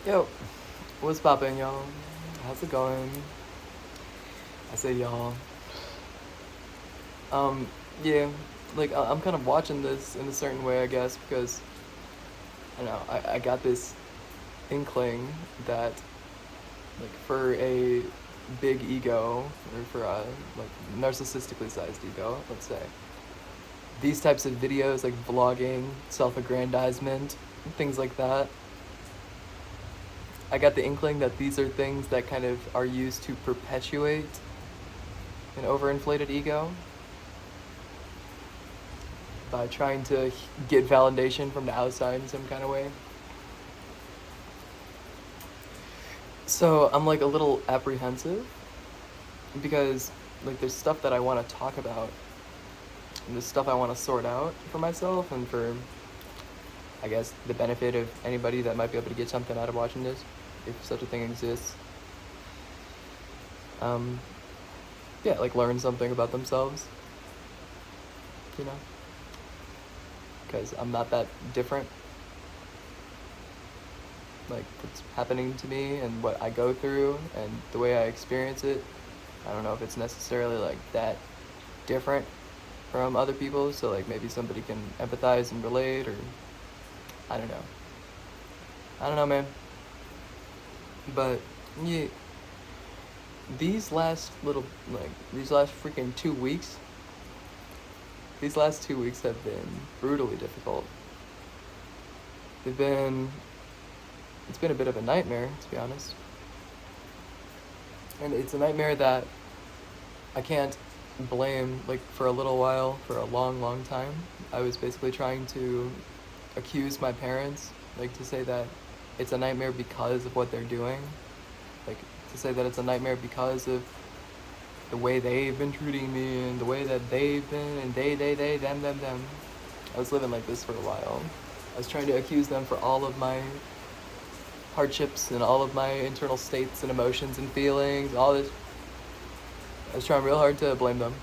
Yo, what's poppin', y'all? How's it going? I say y'all. Um, yeah, like I'm kind of watching this in a certain way, I guess, because I don't know I got this inkling that like for a big ego or for a like narcissistically sized ego, let's say, these types of videos like vlogging, self-aggrandizement, things like that. I got the inkling that these are things that kind of are used to perpetuate an overinflated ego by trying to get validation from the outside in some kind of way. So I'm like a little apprehensive because like there's stuff that I want to talk about and there's stuff I want to sort out for myself and for I guess the benefit of anybody that might be able to get something out of watching this, if such a thing exists. Um, yeah, like learn something about themselves, you know, because I'm not that different. Like what's happening to me and what I go through and the way I experience it, I don't know if it's necessarily like that different from other people, so like maybe somebody can empathize and relate, or I don't know. I don't know, man. But yeah, these last little like these last freaking 2 weeks, these last 2 weeks have been brutally difficult. They've been it's been a bit of a nightmare, to be honest. And it's a nightmare that I can't blame. Like for a little while, for a long time, I was basically trying to accuse my parents, like to say that it's a nightmare because of what they're doing, like to say that it's a nightmare because of the way they've been treating me and the way that they've been and they them. I was living like this for a while. I was trying to accuse them for all of my hardships and all of my internal states and emotions and feelings, all this. I was trying real hard to blame them.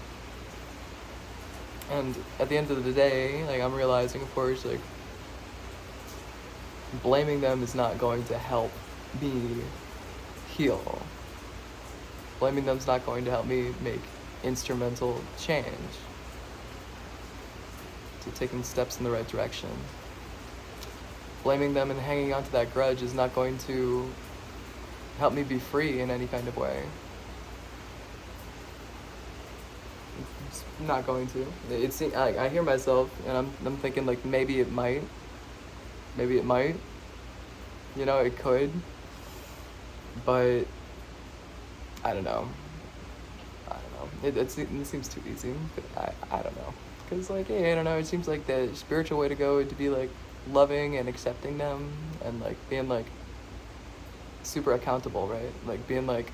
And at the end of the day, like I'm realizing, of course, like blaming them is not going to help me heal. Blaming them is not going to help me make instrumental change to taking steps in the right direction. Blaming them and hanging on to that grudge is not going to help me be free in any kind of way. It's not going to. I hear myself and I'm thinking like maybe it might. Maybe it might. You know, it could. But I don't know. I don't know. It seems too easy. But I don't know. Because, like, hey, I don't know. It seems like the spiritual way to go would to be, like, loving and accepting them and, like, being, like, super accountable, right? Like, being, like,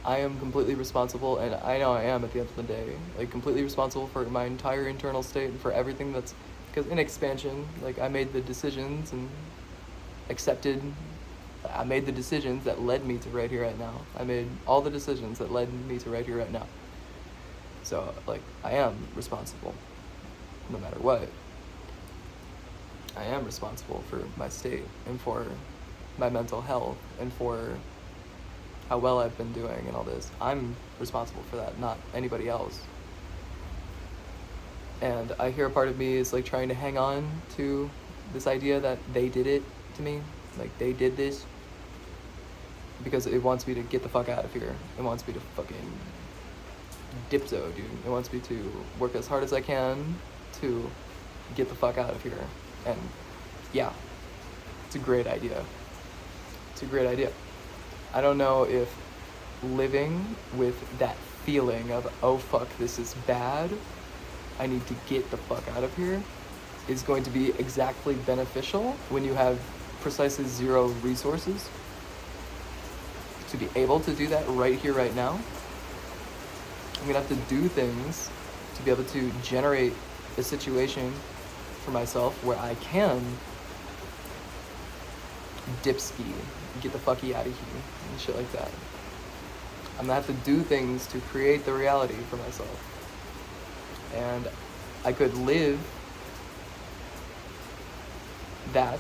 I am completely responsible, and I know I am at the end of the day. Like, completely responsible for my entire internal state and for everything that's. Because in expansion, like, I made the decisions and accepted. I made the decisions that led me to right here, right now. I made all the decisions that led me to right here, right now. So, like, I am responsible, no matter what. I am responsible for my state and for my mental health and for how well I've been doing and all this. I'm responsible for that, not anybody else. And I hear a part of me is like trying to hang on to this idea that they did it to me. Like they did this because it wants me to get the fuck out of here. It wants me to fucking dipso, dude. It wants me to work as hard as I can to get the fuck out of here. And yeah, it's a great idea. It's a great idea. I don't know if living with that feeling of, oh fuck, this is bad, I need to get the fuck out of here, is going to be exactly beneficial when you have precisely zero resources to be able to do that right here, right now. I'm gonna have to do things to be able to generate a situation for myself where I can dipski, get the fucky out of here, and shit like that. I'm gonna have to do things to create the reality for myself. And I could live that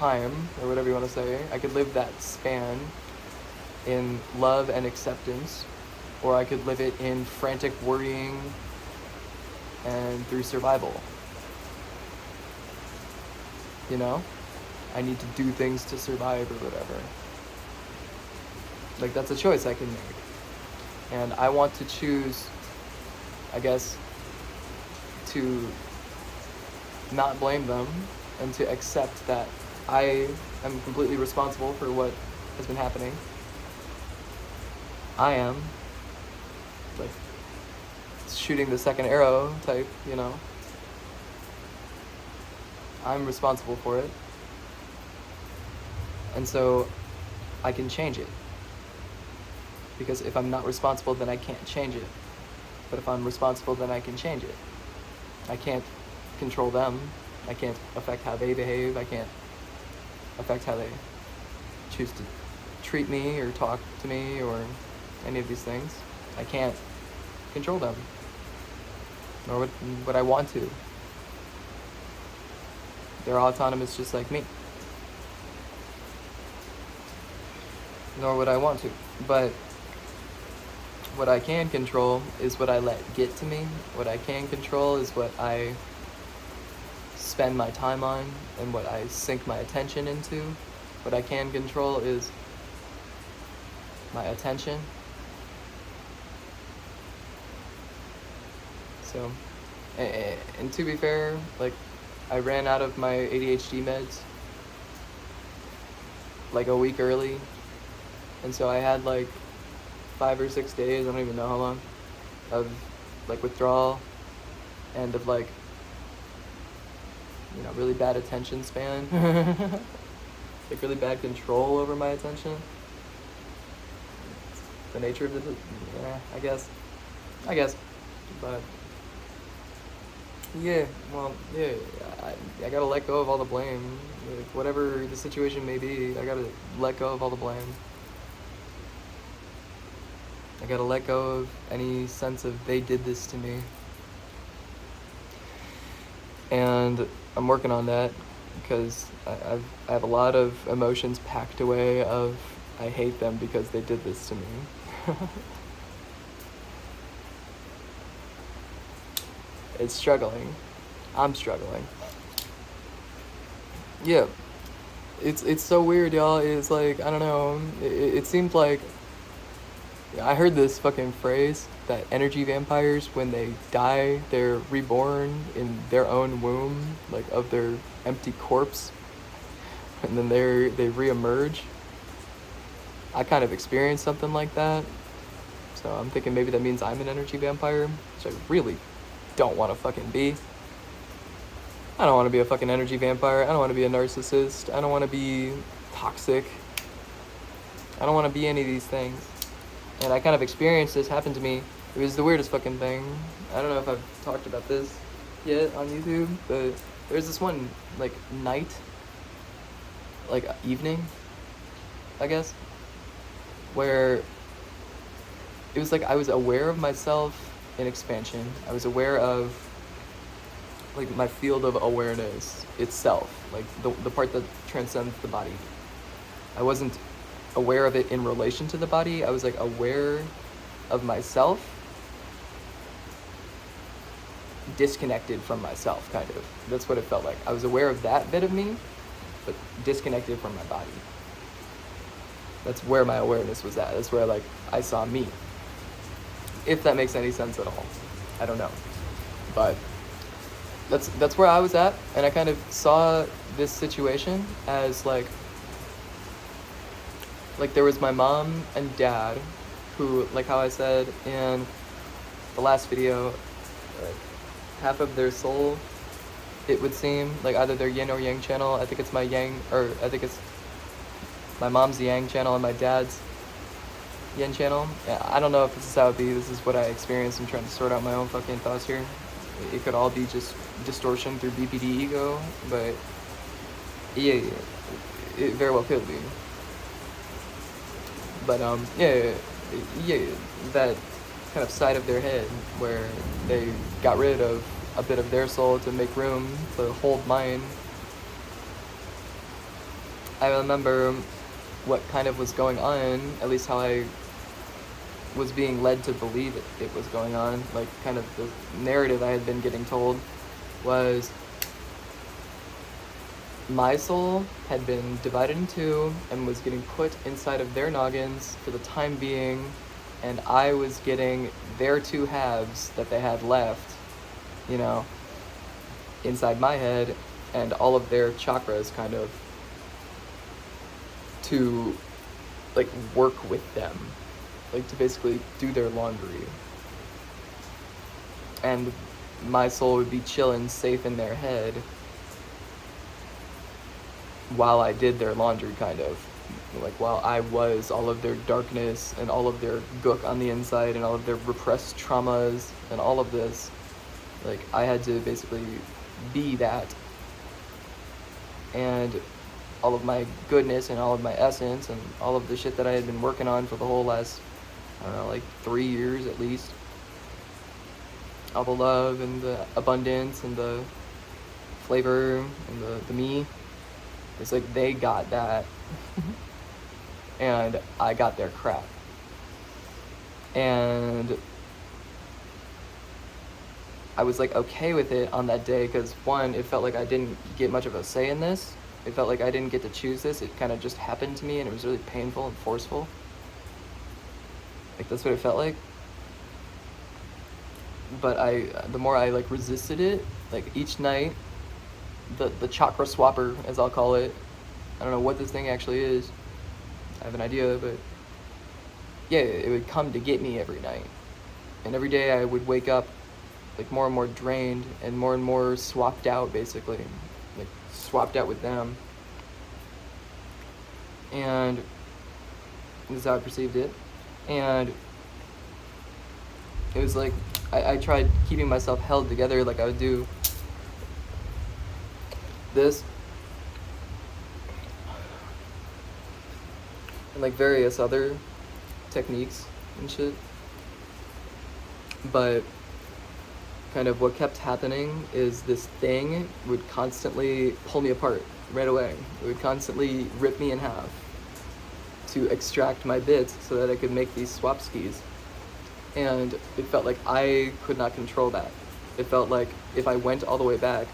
time, or whatever you want to say. I could live that span in love and acceptance, or I could live it in frantic worrying and through survival. You know? I need to do things to survive or whatever. Like, that's a choice I can make. And I want to choose, I guess, to not blame them and to accept that I am completely responsible for what has been happening. I am, like, shooting the second arrow type, you know. I'm responsible for it. And so I can change it. Because if I'm not responsible, then I can't change it. But if I'm responsible, then I can change it. I can't control them. I can't affect how they behave. I can't affect how they choose to treat me or talk to me or any of these things. I can't control them. Nor would I want to. They're autonomous just like me. Nor would I want to. But what I can control is what I let get to me. What I can control is what I spend my time on and what I sink my attention into. What I can control is my attention. So, and to be fair, like, I ran out of my ADHD meds like a week early. And so I had like 5 or 6 days, I don't even know how long, of like withdrawal and of like, you know, really bad attention span. Like really bad control over my attention. The nature of the, yeah, I guess. But yeah, well, yeah, I gotta let go of all the blame. Like, whatever the situation may be, I gotta let go of all the blame. I gotta let go of any sense of they did this to me. And I'm working on that because I have a lot of emotions packed away of I hate them because they did this to me. It's struggling. I'm struggling. Yeah. It's so weird, y'all. It's like, I don't know. It seemed like I heard this fucking phrase that energy vampires, when they die, they're reborn in their own womb, like of their empty corpse, and then they reemerge. I kind of experienced something like that, so I'm thinking maybe that means I'm an energy vampire, which I really don't want to fucking be. I don't want to be a fucking energy vampire. I don't want to be a narcissist. I don't want to be toxic. I don't want to be any of these things. And I kind of experienced this happen to me. It was the weirdest fucking thing. I don't know if I've talked about this yet on YouTube, but there's this one, like, night, like, evening, I guess, where it was like I was aware of myself in expansion. I was aware of, like, my field of awareness itself, like, the part that transcends the body. I wasn't aware of it in relation to the body. I was like aware of myself, disconnected from myself, kind of. That's what it felt like. I was aware of that bit of me, but disconnected from my body. That's where my awareness was at. That's where, like, I saw me. If that makes any sense at all. I don't know. But that's where I was at, and I kind of saw this situation as like there was my mom and dad who, like how I said in the last video, half of their soul, it would seem, like either their yin or yang channel. I think it's my yang, or I think it's my mom's yang channel and my dad's yin channel. Yeah, I don't know if this is how it be. This is what I experienced. I'm trying to sort out my own fucking thoughts here. It could all be just distortion through BPD ego, but yeah, it very well could be. But yeah, that kind of side of their head where they got rid of a bit of their soul to make room to hold mine. I remember what kind of was going on, at least how I was being led to believe it was going on, like kind of the narrative I had been getting told was my soul had been divided in two and was getting put inside of their noggins for the time being, and I was getting their two halves that they had left, you know, inside my head, and all of their chakras kind of to like work with them, like to basically do their laundry. And my soul would be chilling safe in their head while I did their laundry, kind of. Like while I was all of their darkness and all of their gook on the inside and all of their repressed traumas and all of this. Like I had to basically be that. And all of my goodness and all of my essence and all of the shit that I had been working on for the whole last, I don't know, like 3 years at least. All the love and the abundance and the flavor and the me. It's like they got that. And I got their crap. And I was like okay with it on that day because one, it felt like I didn't get much of a say in this. It felt like I didn't get to choose this. It kind of just happened to me and it was really painful and forceful. Like that's what it felt like. But the more I like resisted it, like each night, the chakra swapper, as I'll call it, I don't know what this thing actually is. I have an idea, but yeah, it would come to get me every night. And every day I would wake up like more and more drained and more swapped out, basically. Like swapped out with them. And this is how I perceived it. And it was like I tried keeping myself held together, like I would do this and like various other techniques and shit. But kind of what kept happening is this thing would constantly pull me apart right away. It would constantly rip me in half to extract my bits so that I could make these swap skis. And it felt like I could not control that. It felt like if I went all the way back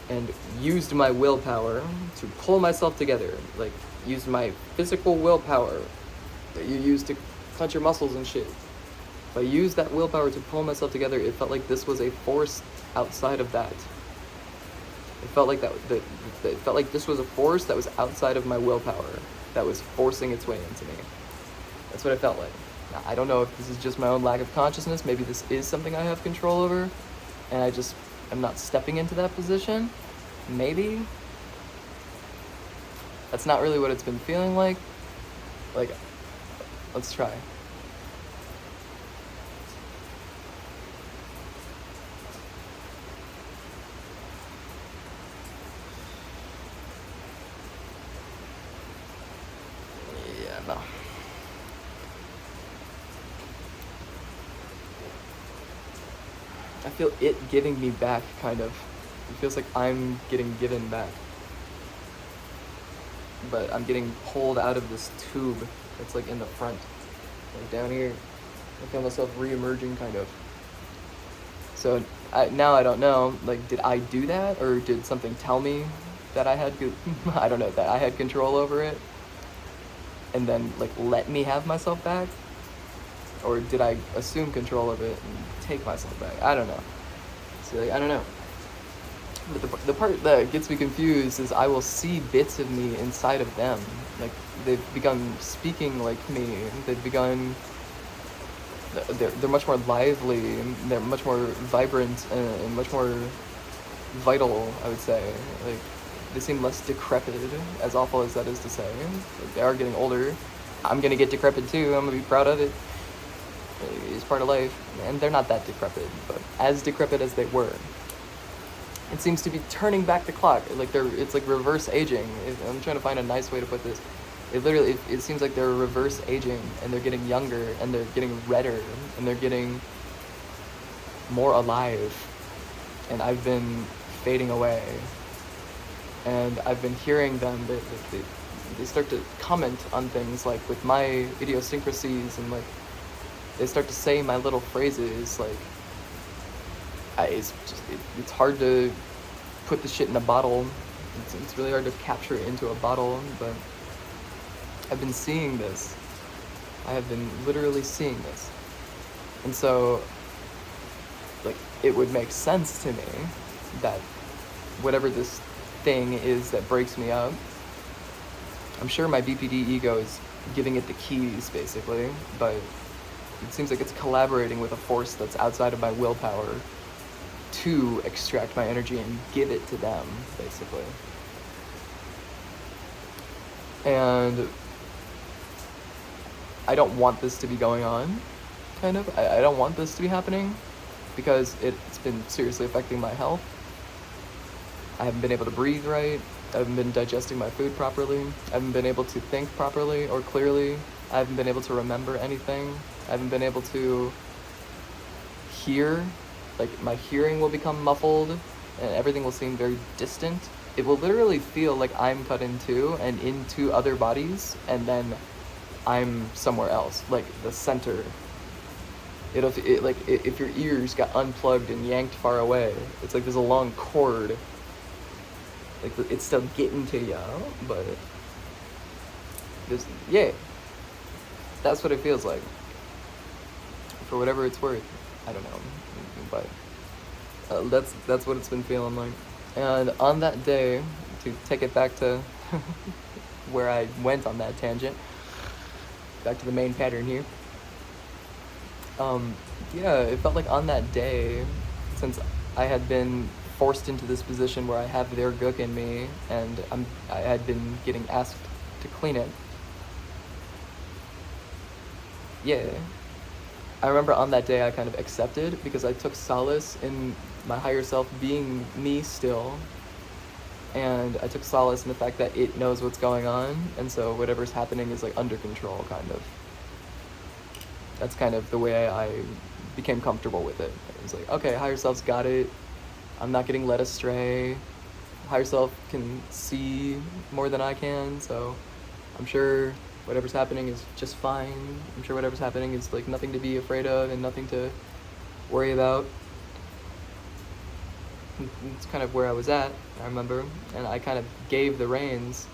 and used my willpower to pull myself together, like used my physical willpower that you use to clench your muscles and shit. If I used that willpower to pull myself together, it felt like this was a force outside of that. It felt like it felt like this was a force that was outside of my willpower, that was forcing its way into me. That's what it felt like. Now, I don't know if this is just my own lack of consciousness. Maybe this is something I have control over, and I just am not stepping into that position. Maybe. That's not really what it's been feeling like. Like, let's try. Yeah, no. I feel it giving me back, kind of. It feels like I'm getting given back. But I'm getting pulled out of this tube that's like in the front. Like down here. I feel myself re-emerging, kind of. So now I don't know, like, did I do that? Or did something tell me that I had, I don't know, that I had control over it? And then, like, let me have myself back? Or did I assume control of it and take myself back? I don't know. So, like, I don't know. But the part that gets me confused is I will see bits of me inside of them. Like, they've begun speaking like me. They've begun... They're much more lively, and they're much more vibrant and much more vital, I would say. Like, they seem less decrepit, as awful as that is to say. Like, they are getting older. I'm gonna get decrepit too. I'm gonna be proud of it. It's part of life. And they're not that decrepit, but as decrepit as they were. It seems to be turning back the clock. Like it's like reverse aging. I'm trying to find a nice way to put this. It seems like they're reverse aging, and they're getting younger, and they're getting redder, and they're getting more alive. And I've been fading away. and I've been hearing them. They start to comment on things like with my idiosyncrasies, and like they start to say my little phrases. Like it's hard to put the shit in a bottle. It's really hard to capture it into a bottle, but I've been seeing this. I have been literally seeing this. And so, like, it would make sense to me that whatever this thing is that breaks me up, I'm sure my BPD ego is giving it the keys, basically, but it seems like it's collaborating with a force that's outside of my willpower to extract my energy and give it to them, basically. And I don't want this to be going on, kind of. I don't want this to be happening because it's been seriously affecting my health. I haven't been able to breathe right. I haven't been digesting my food properly. I haven't been able to think properly or clearly. I haven't been able to remember anything. I haven't been able to hear. Like, my hearing will become muffled and everything will seem very distant. It will literally feel like I'm cut in two and into other bodies, and then I'm somewhere else, like the center. Like if your ears got unplugged and yanked far away, it's like there's a long cord. Like it's still getting to you, but that's what it feels like. For whatever it's worth, I don't know, but that's what it's been feeling like. And on that day, to take it back to where I went on that tangent, back to the main pattern here. It felt like on that day, since I had been forced into this position where I have their gook in me, and I had been getting asked to clean it. Yeah. I remember on that day I kind of accepted, because I took solace in my higher self being me still, and I took solace in the fact that it knows what's going on, and so whatever's happening is like under control, kind of. That's kind of the way I became comfortable with it. It was like, okay, higher self's got it. I'm not getting led astray. Higher self can see more than I can, so I'm sure whatever's happening is just fine. I'm sure whatever's happening is like nothing to be afraid of and nothing to worry about. It's kind of where I was at, I remember, and I kind of gave the reins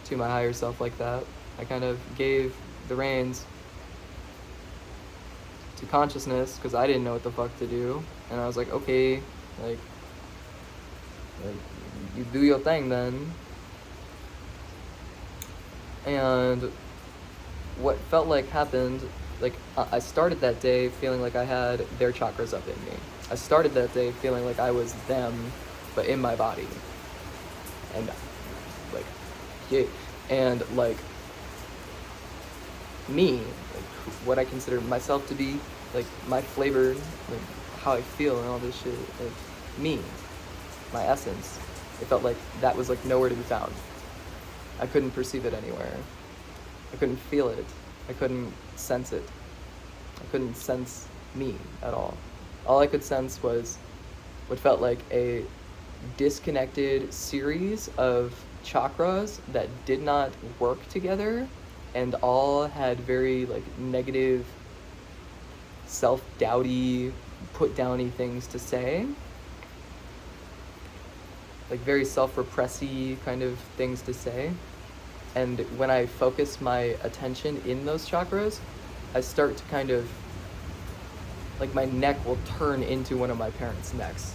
to my higher self like that. I kind of gave the reins to consciousness because I didn't know what the fuck to do, and I was like, okay, like you do your thing then. And what felt like happened, like I started that day feeling like I had their chakras up in me. I started that day feeling like I was them, but in my body. And like, yeah, and like me, like what I consider myself to be, like my flavor, like how I feel and all this shit, like me, my essence. It felt like that was like nowhere to be found. I couldn't perceive it anywhere. I couldn't feel it. I couldn't sense it. I couldn't sense me at all. All I could sense was what felt like a disconnected series of chakras that did not work together and all had very like negative, self-doubty, put-downy things to say. Like very self-repressy kind of things to say. And when I focus my attention in those chakras, I start to kind of, like my neck will turn into one of my parents' necks.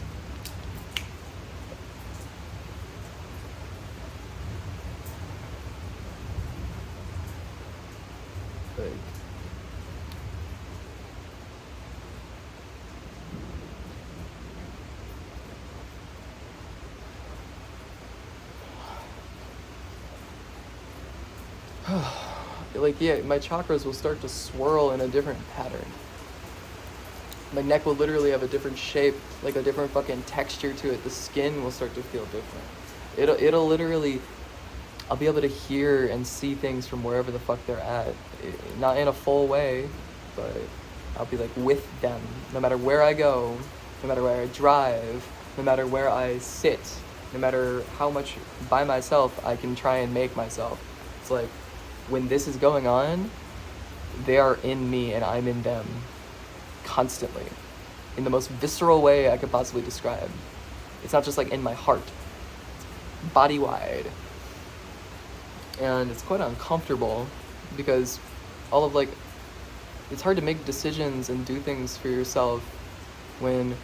Like, yeah, my chakras will start to swirl in a different pattern. My neck will literally have a different shape, like a different fucking texture to it. The skin will start to feel different. It'll literally, I'll be able to hear and see things from wherever the fuck they're at. Not in a full way, but I'll be like with them. No matter where I go, no matter where I drive, no matter where I sit, No matter how much by myself I can try and make myself. It's like, when this is going on, they are in me and I'm in them constantly, in the most visceral way I could possibly describe. It's not just like in my heart, it's body wide. And it's quite uncomfortable because all of like, it's hard to make decisions and do things for yourself when,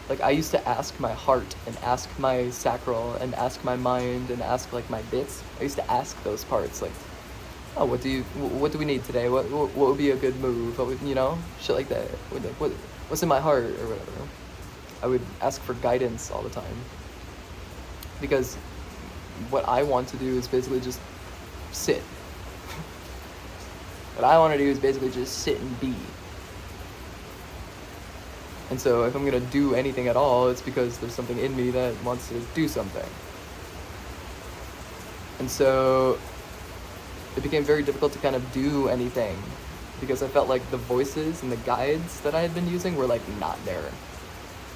like, I used to ask my heart and ask my sacral and ask my mind and ask like my bits. I used to ask those parts, like, oh, what do we need today? What would be a good move? What would, shit like that. What's in my heart or whatever. I would ask for guidance all the time because what I want to do is basically just sit. What I want to do is basically just sit and be. And so if I'm going to do anything at all, it's because there's something in me that wants to do something. And so it became very difficult to kind of do anything because I felt like the voices and the guides that I had been using were like not there.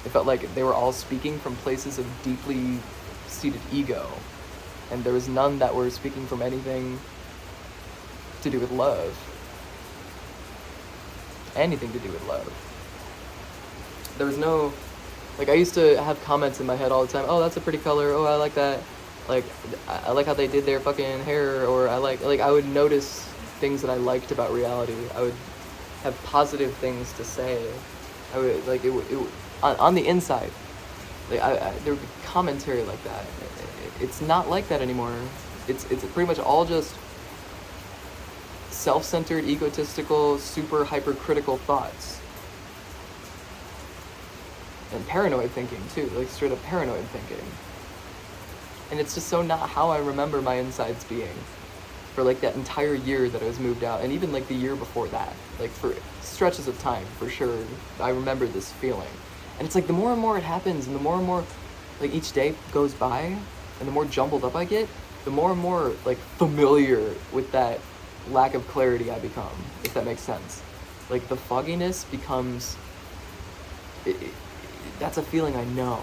It felt like they were all speaking from places of deeply seated ego, and there was none that were speaking from anything to do with love. Anything to do with love. There was no, like, I used to have comments in my head all the time, oh, that's a pretty color, oh, I like that, like, I like how they did their fucking hair, or I would notice things that I liked about reality. I would have positive things to say. I would, like, on the inside, like, there would be commentary like that. It's not like that anymore. It's pretty much all just self-centered, egotistical, super hypercritical thoughts. And paranoid thinking too, like straight up paranoid thinking. And it's just so not how I remember my insides being for like that entire year that I was moved out, and even like the year before that, like for stretches of time, for sure, I remember this feeling. And it's like the more and more it happens, and the more and more like each day goes by, and the more jumbled up I get, the more and more like familiar with that lack of clarity I become, if that makes sense. Like the fogginess becomes, that's a feeling I know.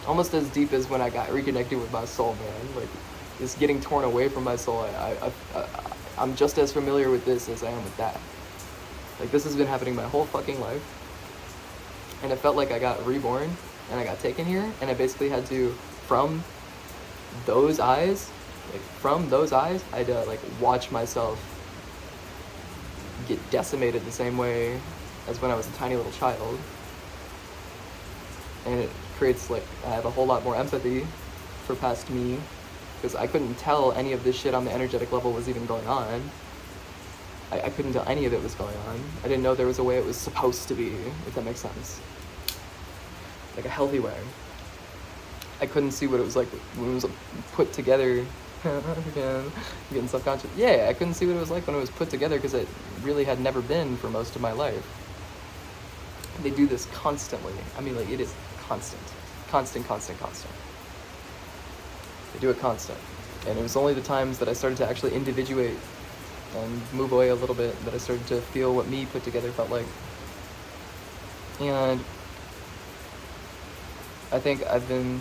Almost as deep as when I got reconnected with my soul, man. Like, this getting torn away from my soul, I'm just as familiar with this as I am with that. Like, this has been happening my whole fucking life. And it felt like I got reborn, and I got taken here, and I basically had to, from those eyes, I had to, like, watch myself get decimated the same way as when I was a tiny little child. And it creates, like, I have a whole lot more empathy for past me, because I couldn't tell any of this shit on the energetic level was even going on. I couldn't tell any of it was going on. I didn't know there was a way it was supposed to be, if that makes sense. Like a healthy way. I couldn't see what it was like when it was put together. Again, getting self-conscious. Yeah, I couldn't see what it was like when it was put together because it really had never been for most of my life. They do this constantly. I mean, like, it is constant. Constant. They do it constant. And it was only the times that I started to actually individuate and move away a little bit that I started to feel what me put together felt like. And I think I've been,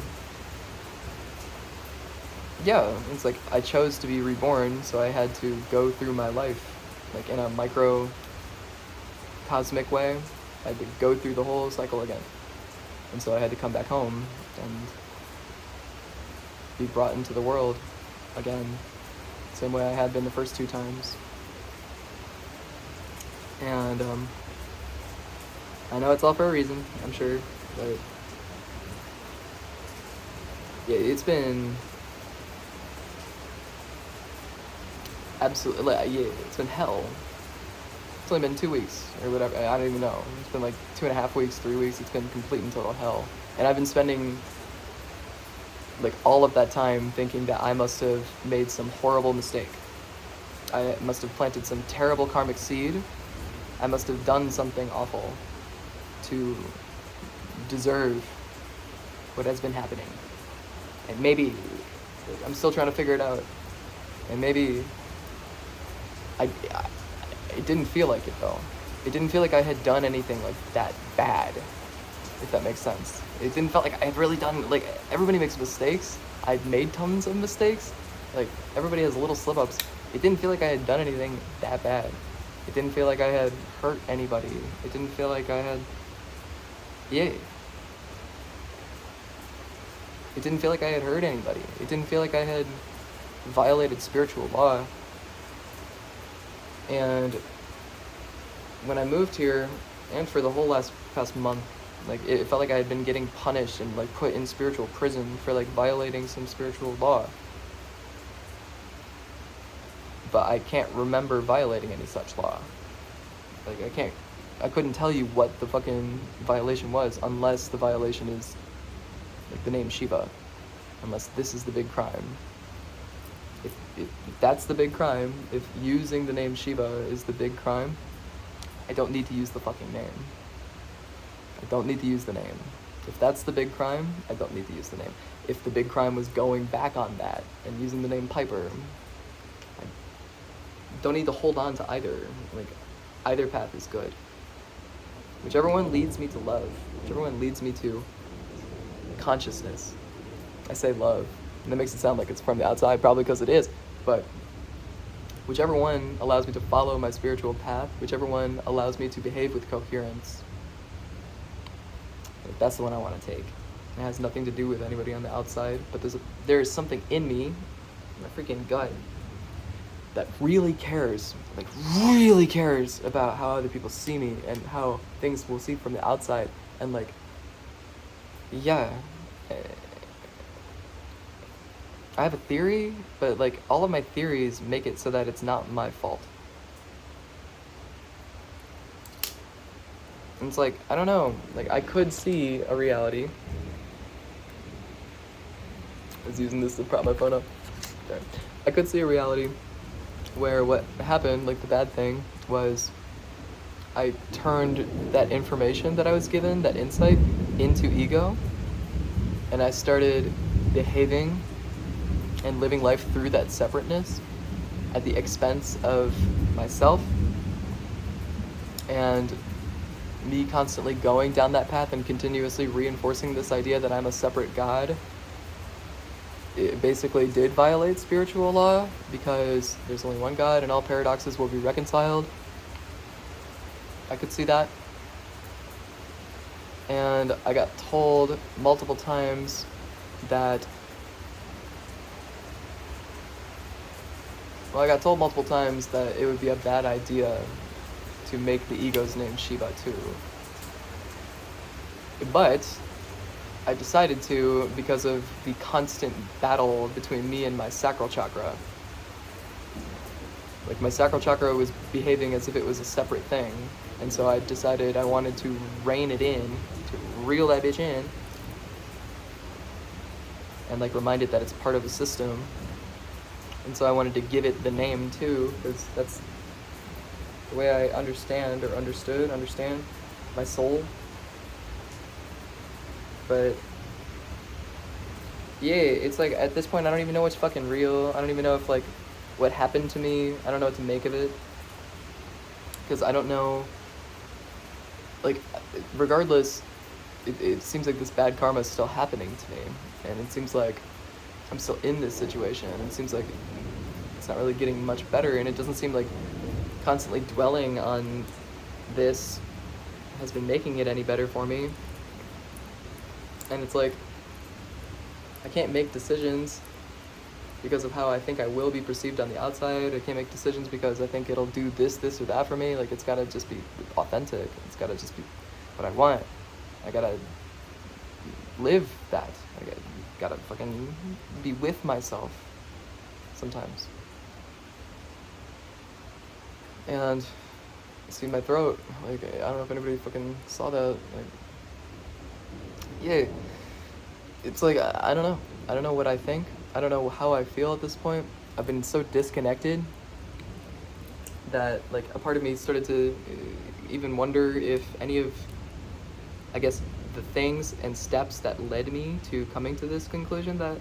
yeah, it's like I chose to be reborn, so I had to go through my life, like in a micro cosmic way. I had to go through the whole cycle again. And so I had to come back home and be brought into the world again, same way I had been the first two times. And I know it's all for a reason, I'm sure, but yeah, it's been absolutely, yeah, it's been hell. It's only been 2 weeks or whatever, I don't even know. It's been like 2.5 weeks, 3 weeks, it's been complete and total hell. And I've been spending like all of that time thinking that I must have made some horrible mistake. I must have planted some terrible karmic seed. I must have done something awful to deserve what has been happening. And maybe, I'm still trying to figure it out. And maybe, it didn't feel like it though. It didn't feel like I had done anything like that bad. if that makes sense. It didn't feel like I had really done, like, everybody makes mistakes. I'd made tons of mistakes. Like, everybody has little slip-ups. It didn't feel like I had done anything that bad. It didn't feel like I had hurt anybody. It didn't feel like I had, yeah. It didn't feel like I had hurt anybody. It didn't feel like I had violated spiritual law. And when I moved here, and for the whole past month, like, it felt like I had been getting punished and, like, put in spiritual prison for, like, violating some spiritual law. But I can't remember violating any such law. Like, I couldn't tell you what the fucking violation was unless the violation is, like, the name Shiva. Unless this is the big crime. If that's the big crime, if using the name Shiva is the big crime, I don't need to use the fucking name. I don't need to use the name. If that's the big crime, I don't need to use the name. If the big crime was going back on that and using the name Piper, I don't need to hold on to either. Like, either path is good. Whichever one leads me to love, whichever one leads me to consciousness. I say love, and that makes it sound like it's from the outside, probably because it is, but whichever one allows me to follow my spiritual path, whichever one allows me to behave with coherence, that's the one I want to take. It has nothing to do with anybody on the outside, but there's something in me, my freaking gut, that really cares, like really cares about how other people see me and how things will see from the outside. And, like, yeah, I have a theory, but, like, all of my theories make it so that it's not my fault. And it's like, I don't know, like, I could see a reality. I was using this to prop my phone up. Okay. I could see a reality where what happened, like, the bad thing, was I turned that information that I was given, that insight, into ego, and I started behaving and living life through that separateness at the expense of myself, and me constantly going down that path and continuously reinforcing this idea that I'm a separate God. It basically did violate spiritual law, because there's only one God and all paradoxes will be reconciled. I could see that. And I got told multiple times that it would be a bad idea to make the ego's name Shiva too. But I decided to because of the constant battle between me and my sacral chakra. Like, my sacral chakra was behaving as if it was a separate thing, and so I decided I wanted to rein it in, to reel that bitch in, and, like, remind it that it's part of the system. And so I wanted to give it the name too, because that's the way I understand my soul. But yeah, it's like, at this point I don't even know what's fucking real. I don't even know if, like, what happened to me, I don't know what to make of it, because I don't know, like, regardless, it seems like this bad karma is still happening to me, and it seems like I'm still in this situation, and it seems like it's not really getting much better, and it doesn't seem like constantly dwelling on this has been making it any better for me. And it's like, I can't make decisions because of how I think I will be perceived on the outside. I can't make decisions because I think it'll do this, or that for me. Like, it's gotta just be authentic. It's gotta just be what I want. I gotta live that. I gotta fucking be with myself sometimes. And see my throat. Like, I don't know if anybody fucking saw that. Like, yeah. It's like, I don't know. I don't know what I think. I don't know how I feel at this point. I've been so disconnected that, like, a part of me started to even wonder if any of, I guess, the things and steps that led me to coming to this conclusion that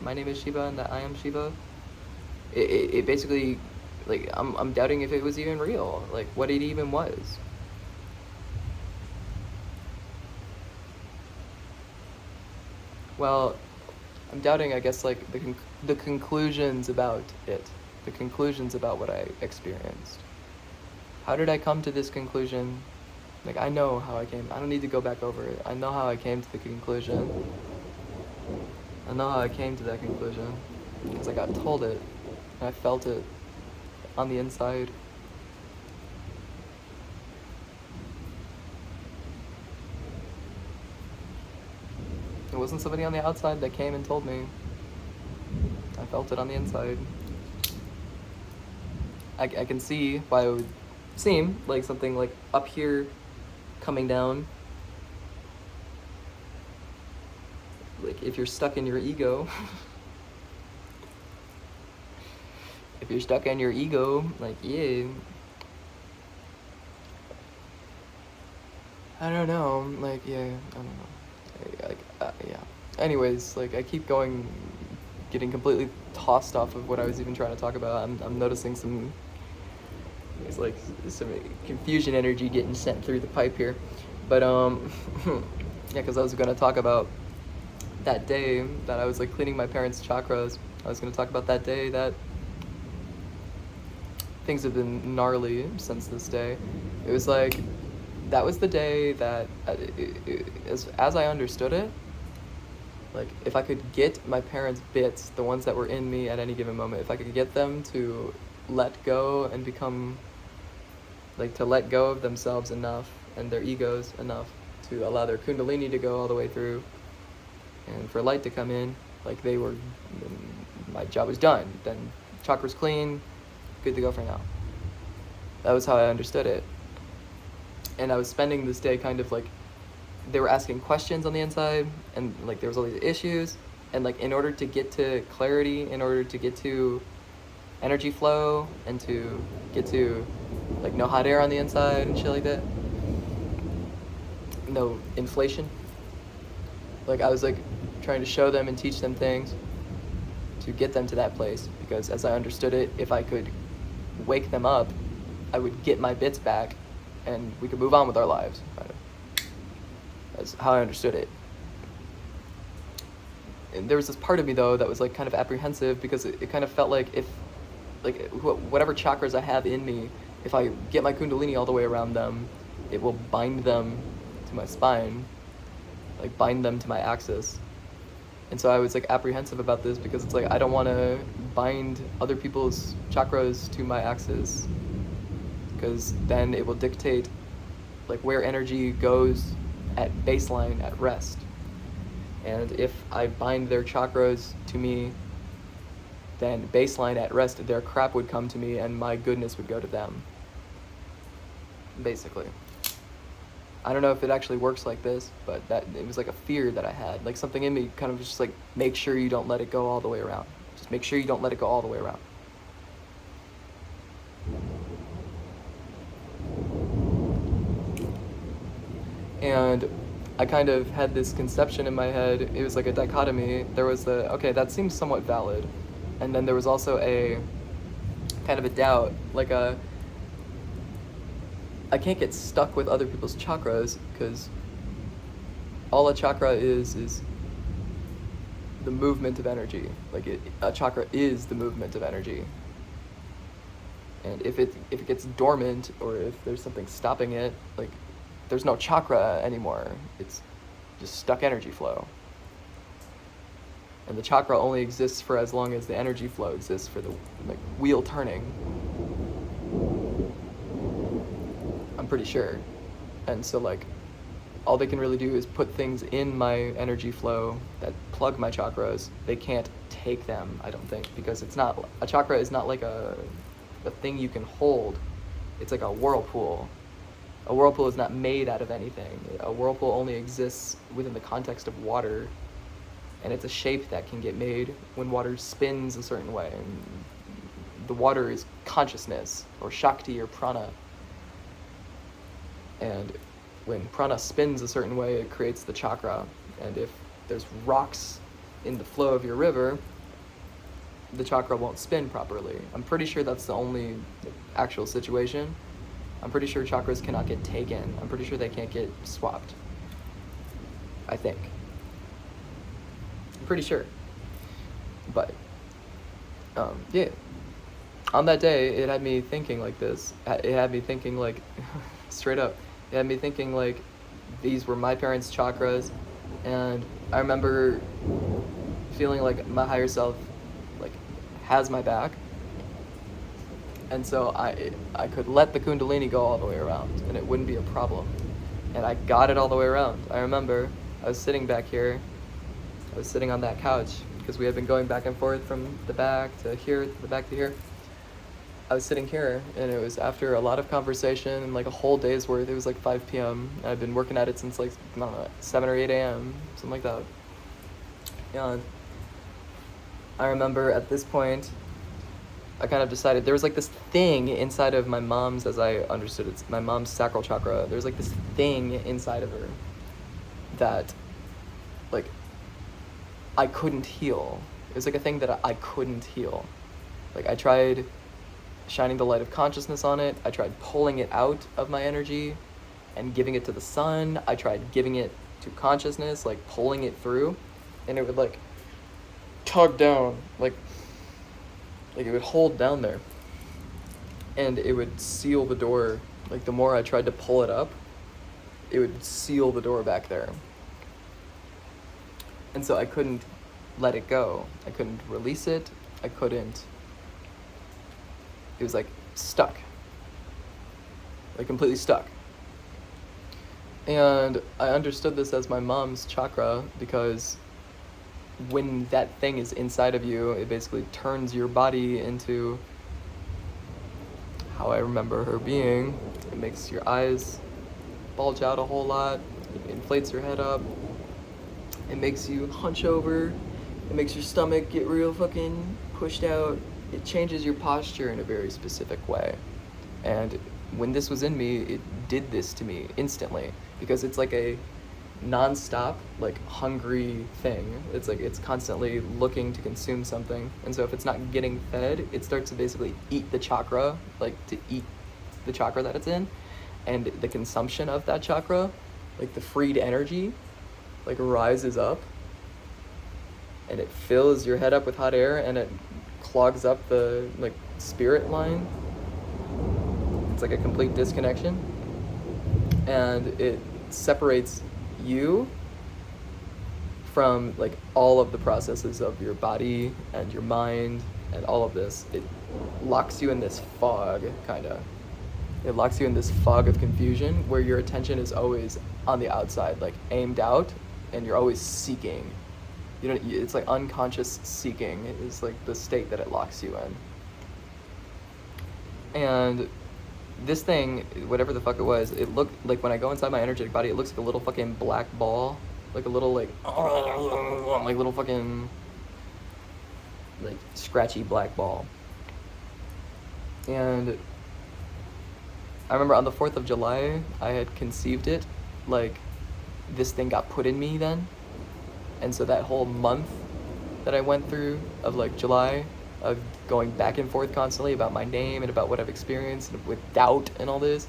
my name is Shiva and that I am Shiva, it basically, like, I'm doubting if it was even real, like, what it even was. Well, I'm doubting, I guess, like the conclusions about it, the conclusions about what I experienced. How did I come to this conclusion? Like, I know how I came. I don't need to go back over it. I know how I came to the conclusion. I know how I came to that conclusion because I got told it and I felt it on the inside. It wasn't somebody on the outside that came and told me. I felt it on the inside. I can see why it would seem like something like up here coming down. Like if you're stuck in your ego. If you're stuck in your ego, like, yeah. I don't know. Like, yeah, I don't know. Yeah. Anyways, like, I keep getting completely tossed off of what I was even trying to talk about. I'm noticing some confusion energy getting sent through the pipe here. But, yeah, because I was going to talk about that day that I was, like, cleaning my parents' chakras. I was going to talk about that day that things have been gnarly since this day. It was like, that was the day that, as I understood it, like, if I could get my parents' bits, the ones that were in me at any given moment, if I could get them to let go and become, like, to let go of themselves enough and their egos enough to allow their kundalini to go all the way through and for light to come in, like, my job was done. Then chakra's clean, good to go for now. That was how I understood it. And I was spending this day kind of like, they were asking questions on the inside, and like there was all these issues, and like in order to get to clarity, in order to get to energy flow, and to get to like no hot air on the inside and shit like that, no inflation, like I was like trying to show them and teach them things to get them to that place, because as I understood it, if I could wake them up, I would get my bits back and we could move on with our lives, kind of. That's how I understood it. And there was this part of me though that was like kind of apprehensive, because it kind of felt like if, like whatever chakras I have in me, if I get my kundalini all the way around them, it will bind them to my spine, like bind them to my axis. And so I was like apprehensive about this, because it's like I don't want to bind other people's chakras to my axis, because then it will dictate like where energy goes at baseline, at rest. And if I bind their chakras to me, then baseline at rest, their crap would come to me and my goodness would go to them, basically. I don't know if it actually works like this, but that it was like a fear that I had. Like something in me kind of just like, make sure you don't let it go all the way around. Just make sure you don't let it go all the way around. And I kind of had this conception in my head. It was like a dichotomy. There was the, okay, that seems somewhat valid. And then there was also a kind of a doubt, like I can't get stuck with other people's chakras, because all a chakra is the movement of energy. Like a chakra is the movement of energy. And if it gets dormant, or if there's something stopping it, like there's no chakra anymore. It's just stuck energy flow. And the chakra only exists for as long as the energy flow exists, for the like wheel turning. I'm pretty sure. And so like all they can really do is put things in my energy flow that plug my chakras. They can't take them, I don't think, because it's not, a chakra is not like a thing you can hold. It's like a whirlpool. A whirlpool is not made out of anything. A whirlpool only exists within the context of water, and it's a shape that can get made when water spins a certain way. And the water is consciousness, or Shakti, or prana. And when prana spins a certain way, it creates the chakra. And if there's rocks in the flow of your river, the chakra won't spin properly. I'm pretty sure that's the only actual situation. I'm pretty sure chakras cannot get taken. I'm pretty sure they can't get swapped. I think. I'm pretty sure. But, yeah. On that day, it had me thinking like this. It had me thinking like, straight up, it had me thinking like these were my parents' chakras, and I remember feeling like my higher self like has my back, and so I could let the kundalini go all the way around, and it wouldn't be a problem. And I got it all the way around. I remember I was sitting back here. I was sitting on that couch because we had been going back and forth from the back to here, to the back to here. I was sitting here, and it was after a lot of conversation and like a whole day's worth. It was like 5 p.m. And I've been working at it since like, I don't know, 7 or 8 a.m., something like that. And I remember at this point, I kind of decided there was like this thing inside of my mom's, as I understood it, my mom's sacral chakra. There was like this thing inside of her that, like, I couldn't heal. It was like a thing that I couldn't heal. Like, I tried shining the light of consciousness on it. I tried pulling it out of my energy and giving it to the sun. I tried giving it to consciousness, like pulling it through, and it would like tug down, like it would hold down there, and it would seal the door. Like the more I tried to pull it up, it would seal the door back there. And so I couldn't let it go. I couldn't release it. I couldn't. It was like stuck. Like completely stuck. And I understood this as my mom's chakra because when that thing is inside of you, it basically turns your body into how I remember her being. It makes your eyes bulge out a whole lot. It inflates your head up. It makes you hunch over. It makes your stomach get real fucking pushed out. It changes your posture in a very specific way. And when this was in me, it did this to me instantly because it's like a non-stop, like hungry thing. It's like it's constantly looking to consume something. And so if it's not getting fed, it starts to basically eat the chakra, like to eat the chakra that it's in. And the consumption of that chakra, like the freed energy, like rises up and it fills your head up with hot air and it clogs up the like spirit line. It's like a complete disconnection, and it separates you from like all of the processes of your body and your mind and all of this. It locks you in this fog, kind of. It locks you in this fog of confusion where your attention is always on the outside, like aimed out, and you're always seeking. You know, it's like unconscious seeking is like the state that it locks you in. And this thing, whatever the fuck it was, it looked like when I go inside my energetic body, it looks like a little fucking black ball, like a little like little fucking like scratchy black ball. And I remember on the 4th of July, I had conceived it, like this thing got put in me then. And so that whole month that I went through of like July, of going back and forth constantly about my name and about what I've experienced and with doubt and all this,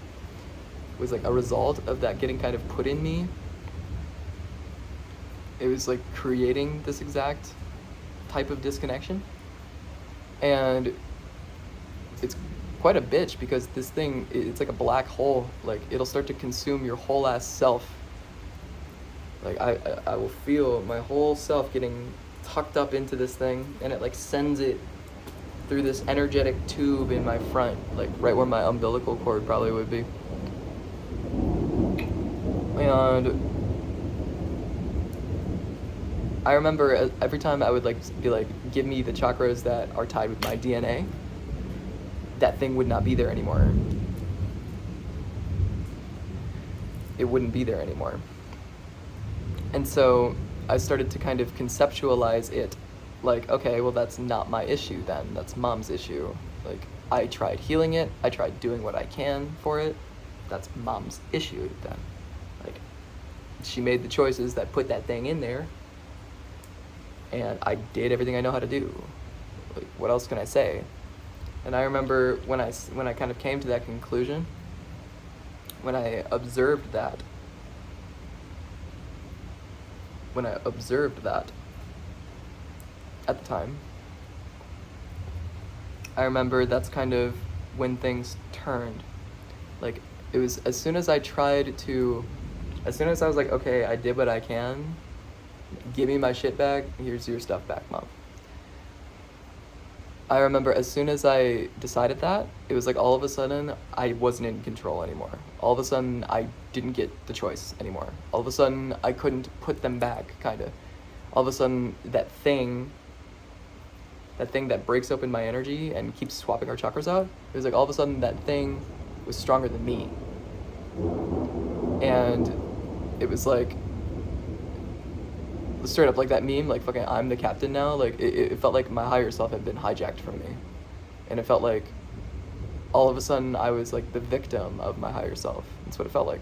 was like a result of that getting kind of put in me. It was like creating this exact type of disconnection. And it's quite a bitch because this thing, it's like a black hole. Like it'll start to consume your whole ass self. Like I will feel my whole self getting tucked up into this thing, and it like sends it through this energetic tube in my front, like right where my umbilical cord probably would be. And I remember every time I would like be like, give me the chakras that are tied with my DNA, that thing would not be there anymore. It wouldn't be there anymore. And so I started to kind of conceptualize it like, okay, well, that's not my issue then. That's mom's issue. Like, I tried healing it. I tried doing what I can for it. That's mom's issue then. Like, she made the choices that put that thing in there, and I did everything I know how to do. Like, what else can I say? And I remember when I kind of came to that conclusion, when I observed that, at the time. I remember that's kind of when things turned. Like, it was as soon as I was like, okay, I did what I can, give me my shit back, here's your stuff back, Mom. I remember as soon as I decided that, it was like all of a sudden I wasn't in control anymore. All of a sudden I didn't get the choice anymore. All of a sudden I couldn't put them back, kind of. All of a sudden that thing that breaks open my energy and keeps swapping our chakras out, it was like all of a sudden that thing was stronger than me. And it was like, straight up like that meme, like fucking I'm the captain now. Like it felt like my higher self had been hijacked from me, and it felt like all of a sudden I was like the victim of my higher self. That's what it felt like.